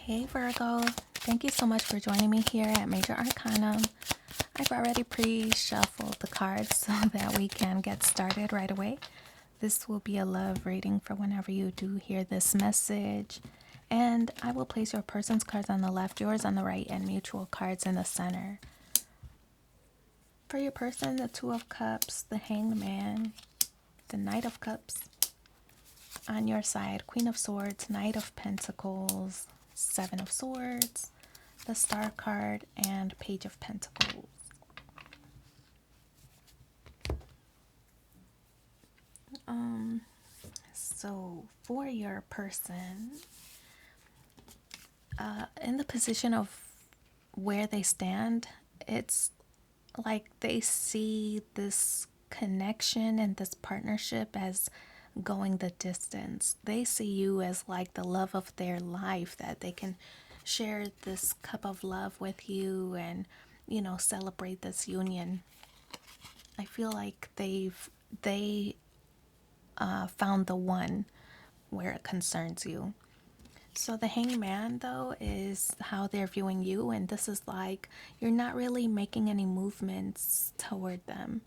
Hey Virgo, thank you so much for joining me here at Major Arcanum. I've already pre-shuffled the cards so that we can get started right away. This will be a love reading for whenever you do hear this message. And I will place your person's cards on the left, yours on the right, and mutual cards in the center. For your person, the Two of Cups, the Hanged Man, the Knight of Cups. On your side, Queen of Swords, Knight of Pentacles, Seven of Swords, the Star card, and Page of Pentacles. So for your person, in the position of where they stand, it's like they see this connection and this partnership as going the distance. They see you as like the love of their life, that they can share this cup of love with you and, celebrate this union. I feel like they found the one where it concerns you. So the hangman, though, is how they're viewing you, and this is like you're not really making any movements toward them.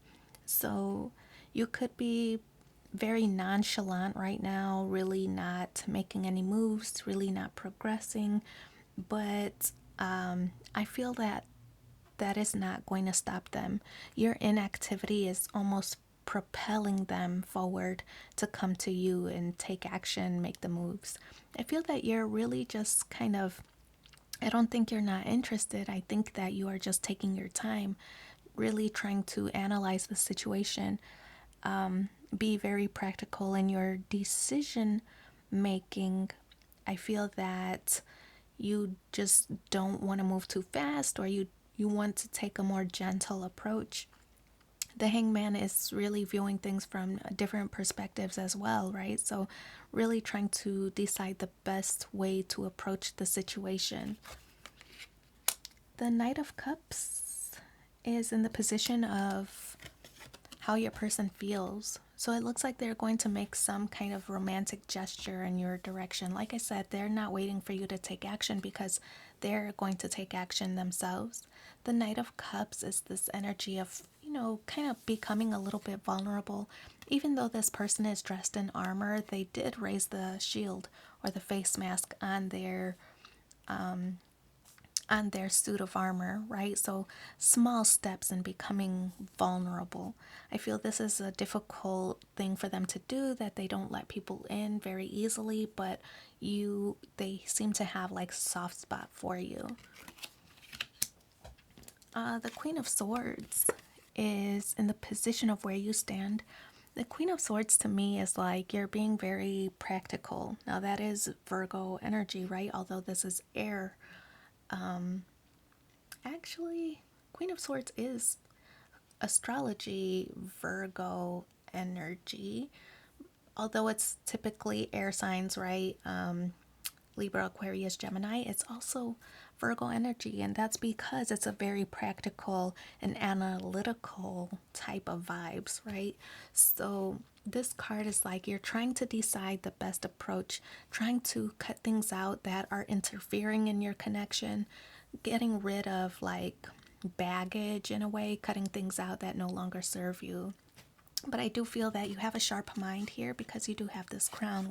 So you could be very nonchalant right now, really not making any moves, really not progressing, but I feel that that is not going to stop them. Your inactivity is almost propelling them forward to come to you and take action, make the moves. I feel that you're really just kind of, I don't think you're not interested. I think that you are just taking your time, really trying to analyze the situation, be very practical in your decision making. I feel that you just don't want to move too fast, or you want to take a more gentle approach. The hangman is really viewing things from different perspectives as well, right? So really trying to decide the best way to approach the situation. The Knight of Cups is in the position of how your person feels. So it looks like they're going to make some kind of romantic gesture in your direction. Like I said, they're not waiting for you to take action because they're going to take action themselves. The Knight of Cups is this energy of, kind of becoming a little bit vulnerable. Even though this person is dressed in armor, they did raise the shield or the face mask on their suit of armor, right? So small steps in becoming vulnerable. I feel this is a difficult thing for them to do, that they don't let people in very easily, but they seem to have like a soft spot for you. The Queen of Swords is in the position of where you stand. The Queen of Swords to me is like you're being very practical. Now that is Virgo energy, right? Although this is air. Actually, Queen of Swords is astrology Virgo energy, although it's typically air signs, right? Libra, Aquarius, Gemini, it's also Virgo energy, and that's because it's a very practical and analytical type of vibes, right? So this card is like you're trying to decide the best approach, trying to cut things out that are interfering in your connection, getting rid of like baggage in a way, cutting things out that no longer serve you. But I do feel that you have a sharp mind here because you do have this crown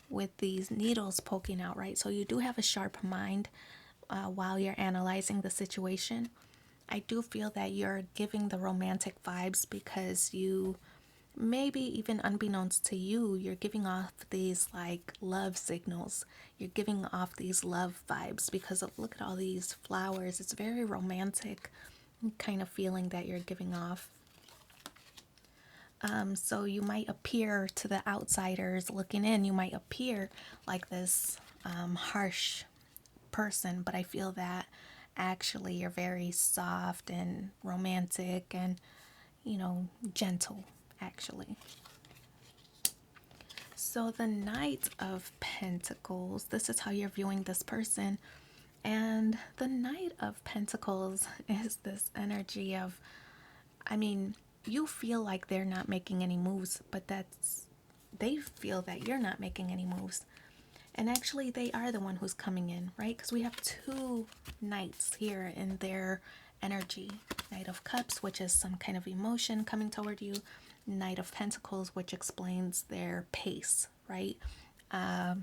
with these needles poking out, right? So you do have a sharp mind while you're analyzing the situation. I do feel that you're giving the romantic vibes because you, maybe even unbeknownst to you, you're giving off these like love signals. You're giving off these love vibes because of, look at all these flowers. It's very romantic kind of feeling that you're giving off. So you might appear to the outsiders looking in, you might appear like this harsh person, but I feel that actually you're very soft and romantic and, gentle, actually. So the Knight of Pentacles, this is how you're viewing this person. And the Knight of Pentacles is this energy of, you feel like they're not making any moves, but they feel that you're not making any moves. And actually, they are the one who's coming in, right? Because we have two knights here in their energy. Knight of Cups, which is some kind of emotion coming toward you. Knight of Pentacles, which explains their pace, right? A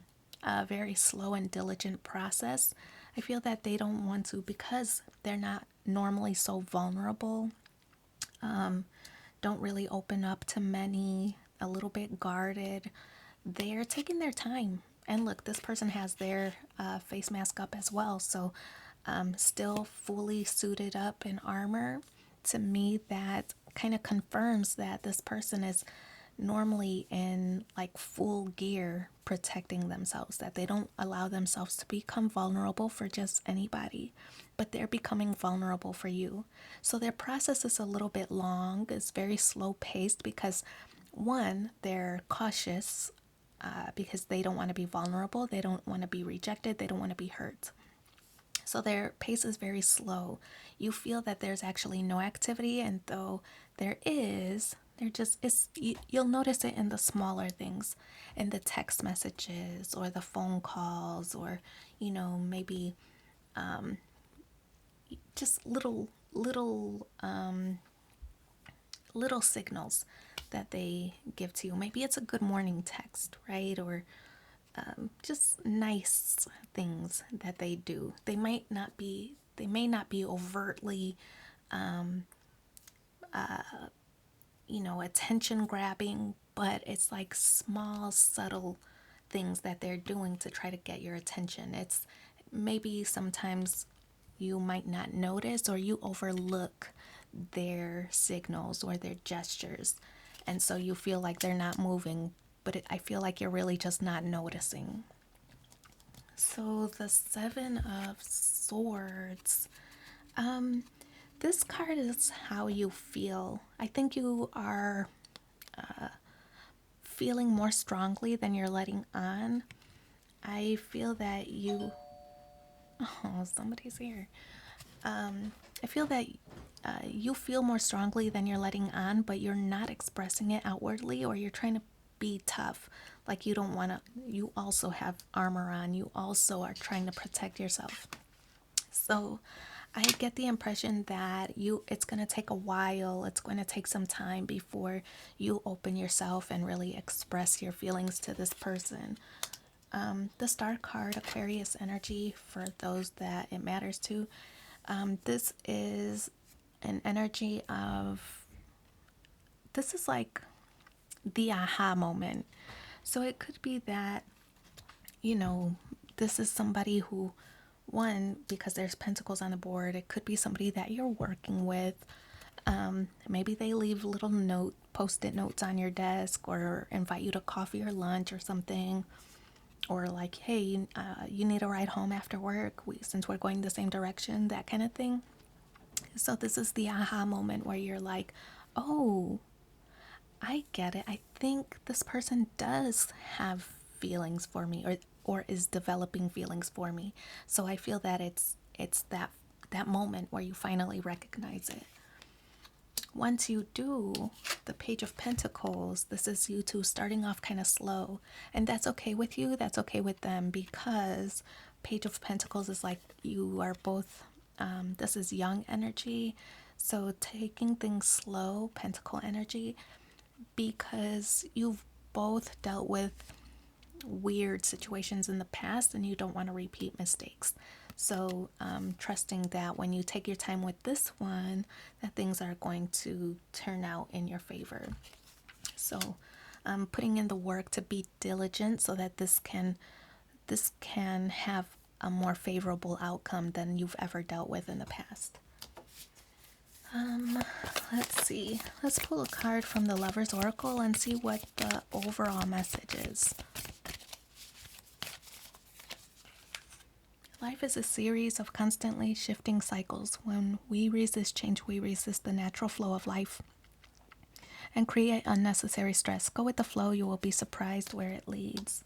very slow and diligent process. I feel that they don't want to, because they're not normally so vulnerable, don't really open up to many, a little bit guarded. They're taking their time. And look, this person has their face mask up as well. So still fully suited up in armor. To me, that kind of confirms that this person is normally in like full gear protecting themselves, that they don't allow themselves to become vulnerable for just anybody, but they're becoming vulnerable for you. So their process is a little bit long, it's very slow paced, because one, they're cautious, because they don't want to be vulnerable, they don't want to be rejected, they don't want to be hurt. So their pace is very slow. You feel that there's actually no activity, and though there is, there just is. You'll notice it in the smaller things, in the text messages or the phone calls, or maybe just little signals that they give to you. Maybe it's a good morning text, right? Or just nice things that they do. They may not be overtly, attention grabbing, but it's like small, subtle things that they're doing to try to get your attention. It's maybe sometimes you might not notice, or you overlook their signals or their gestures. And so you feel like they're not moving, but I feel like you're really just not noticing. So the Seven of Swords. This card is how you feel. I think you are feeling more strongly than you're letting on. I feel that you. Oh, somebody's here. I feel that you feel more strongly than you're letting on, but you're not expressing it outwardly, or you're trying to be tough. Like you don't want to, you also have armor on. You also are trying to protect yourself. So I get the impression that it's going to take a while. It's going to take some time before you open yourself and really express your feelings to this person. The Star card, Aquarius energy, for those that it matters to. This is an energy of, this is like the aha moment. So it could be that, this is somebody who, one, because there's pentacles on the board, it could be somebody that you're working with. Maybe they leave little post-it notes on your desk, or invite you to coffee or lunch or something. Or like, hey, you need a ride home after work, since we're going the same direction, that kind of thing. So this is the aha moment where you're like, oh, I get it. I think this person does have feelings for me, or is developing feelings for me. So I feel that it's that moment where you finally recognize it. Once you do, the Page of Pentacles, this is you two starting off kind of slow. And that's okay with you, that's okay with them, because Page of Pentacles is like you are both, this is young energy. So taking things slow, Pentacle energy, because you've both dealt with weird situations in the past and you don't want to repeat mistakes. So trusting that when you take your time with this one, that things are going to turn out in your favor. So putting in the work to be diligent so that this can have a more favorable outcome than you've ever dealt with in the past. Let's see. Let's pull a card from the Lover's Oracle and see what the overall message is. Life is a series of constantly shifting cycles. When we resist change, we resist the natural flow of life and create unnecessary stress. Go with the flow, you will be surprised where it leads.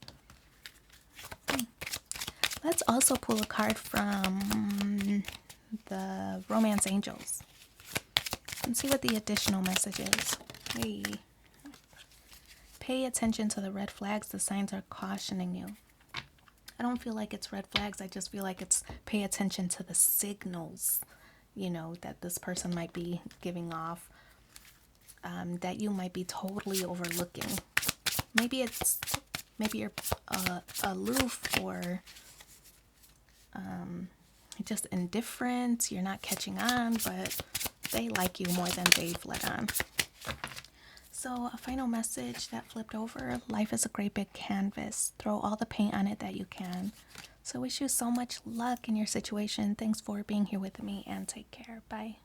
Let's also pull a card from the Romance Angels and see what the additional message is. Hey. Pay attention to the red flags. The signs are cautioning you. I don't feel like it's red flags. I just feel like it's pay attention to the signals, that this person might be giving off, that you might be totally overlooking. Maybe you're aloof, or just indifferent. You're not catching on, but they like you more than they've let on. So, a final message that flipped over: life is a great big canvas. Throw all the paint on it that you can. So, wish you so much luck in your situation. Thanks for being here with me, and take care. Bye.